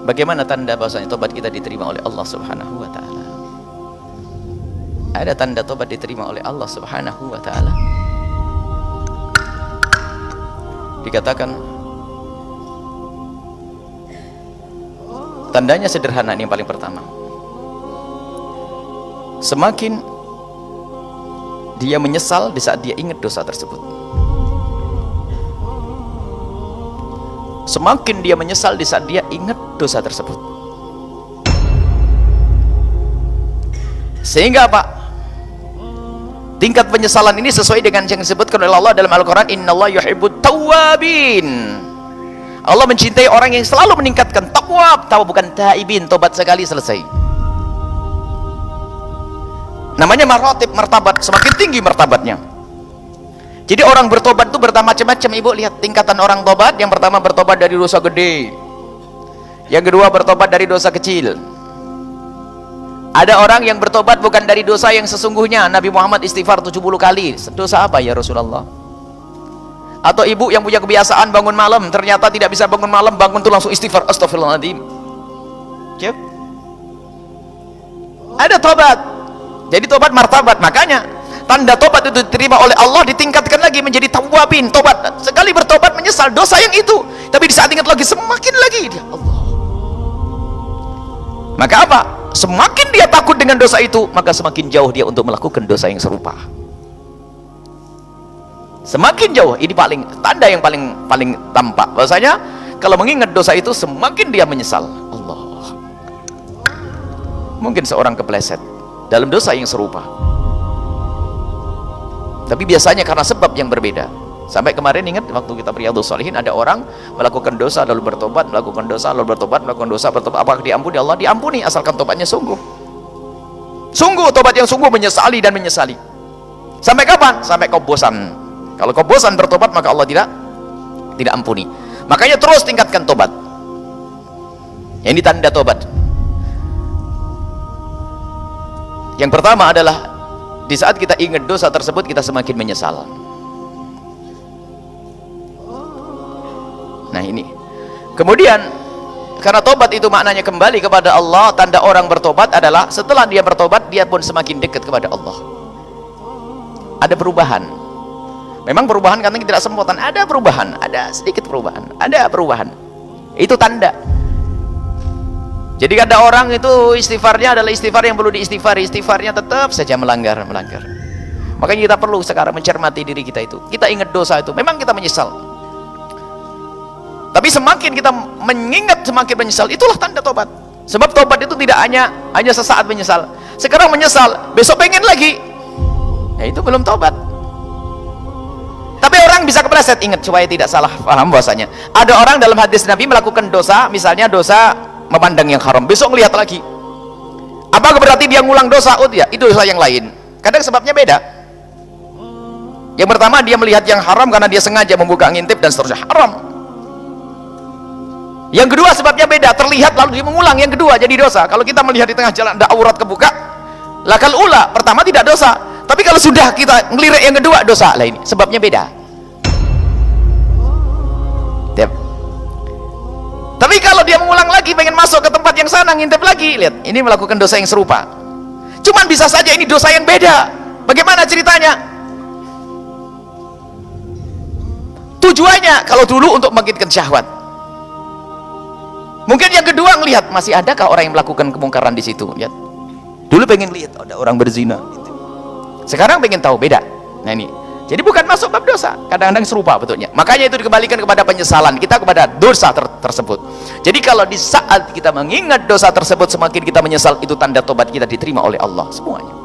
Bagaimana tanda bahwasanya tobat kita diterima oleh Allah Subhanahu wa taala? Ada tanda tobat diterima oleh Allah Subhanahu wa taala. Dikatakan tandanya sederhana, ini yang paling pertama. Semakin dia menyesal di saat dia ingat dosa tersebut. Semakin dia menyesal di saat dia ingat dosa tersebut. Sehingga apa? Tingkat penyesalan ini sesuai dengan yang disebutkan oleh Allah dalam Al-Quran, innallaha yuhibbut tawwabin. Allah mencintai orang yang selalu meningkatkan tawwab, bukan taibin, tobat sekali selesai. Namanya maratib, martabat, semakin tinggi martabatnya. Jadi orang bertobat itu bermacam-macam. Ibu lihat tingkatan orang tobat. Yang pertama bertobat dari dosa gede, yang kedua bertobat dari dosa kecil. Ada orang yang bertobat bukan dari dosa yang sesungguhnya. Nabi Muhammad istighfar 70 kali. Dosa apa ya Rasulullah? Atau ibu yang punya kebiasaan bangun malam, ternyata tidak bisa bangun malam, bangun tuh langsung istighfar, astagfirullahaladzim. Cep. Ada tobat. Jadi tobat martabat. Makanya tanda tobat itu diterima oleh Allah ditingkatkan lagi menjadi tawwabin. Tobat, sekali bertobat menyesal dosa yang itu, tapi di saat ingat lagi semakin lagi dia Allah. Maka apa? Semakin dia takut dengan dosa itu, maka semakin jauh dia untuk melakukan dosa yang serupa. Semakin jauh. Ini tanda yang paling tampak bahwasanya kalau mengingat dosa itu semakin dia menyesal. Allah. Mungkin seorang kepleset dalam dosa yang serupa, tapi biasanya karena sebab yang berbeda. Sampai kemarin ingat waktu kita Riyadhus Shalihin, ada orang melakukan dosa lalu bertobat, melakukan dosa lalu bertobat, melakukan dosa bertobat. Apakah diampuni? Allah diampuni asalkan tobatnya sungguh. Sungguh, tobat yang sungguh, menyesali dan menyesali. Sampai kapan? Sampai kau bosan. Kalau kau bosan bertobat, maka Allah tidak ampuni. Makanya terus tingkatkan tobat. Ini tanda tobat. Yang pertama adalah di saat kita ingat dosa tersebut, kita semakin menyesal. Nah ini. Kemudian karena tobat itu maknanya kembali kepada Allah, tanda orang bertobat adalah setelah dia bertobat, dia pun semakin dekat kepada Allah. Ada perubahan. Memang perubahan karena tidak sempurna, ada perubahan, ada sedikit perubahan, ada perubahan. Itu tanda. Jadi ada orang itu istighfarnya adalah istighfar yang perlu diistighfari, istighfarnya tetap saja melanggar. Makanya kita perlu sekarang mencermati diri kita itu. Kita ingat dosa itu, memang kita menyesal. Tapi semakin kita mengingat, semakin menyesal, itulah tanda tobat. Sebab tobat itu tidak hanya sesaat menyesal. Sekarang menyesal, besok pengen lagi. Ya itu belum tobat. Tapi orang bisa kepleset. Ingat supaya tidak salah paham bahwasanya ada orang dalam hadis Nabi melakukan dosa, misalnya dosa memandang yang haram, besok lihat lagi. Apa berarti dia ngulang dosa? Oh ya, itu dosa yang lain. Kadang sebabnya beda. Yang pertama dia melihat yang haram karena dia sengaja membuka ngintip dan seterusnya, haram. Yang kedua sebabnya beda, terlihat lalu dia mengulang yang kedua jadi dosa. Kalau kita melihat di tengah jalan ada aurat kebuka, lakal ula, pertama tidak dosa. Tapi kalau sudah kita ngelirik yang kedua, dosa lah. Ini sebabnya beda. Tapi kalau dia mengulang lagi, pengen masuk ke tempat yang sana, ngintip lagi, lihat, ini melakukan dosa yang serupa. Cuman bisa saja ini dosa yang beda. Bagaimana ceritanya? Tujuannya kalau dulu untuk membangkitkan syahwat. Mungkin yang kedua ngelihat masih adakah orang yang melakukan kemungkaran di situ. Lihat. Dulu pengen lihat ada orang berzina. Sekarang pengen tahu, beda. Nah ini. Jadi bukan masuk bab dosa, kadang-kadang serupa betulnya. Makanya itu dikembalikan kepada penyesalan kita kepada dosa tersebut. Jadi kalau di saat kita mengingat dosa tersebut semakin kita menyesal, itu tanda tobat kita diterima oleh Allah semuanya.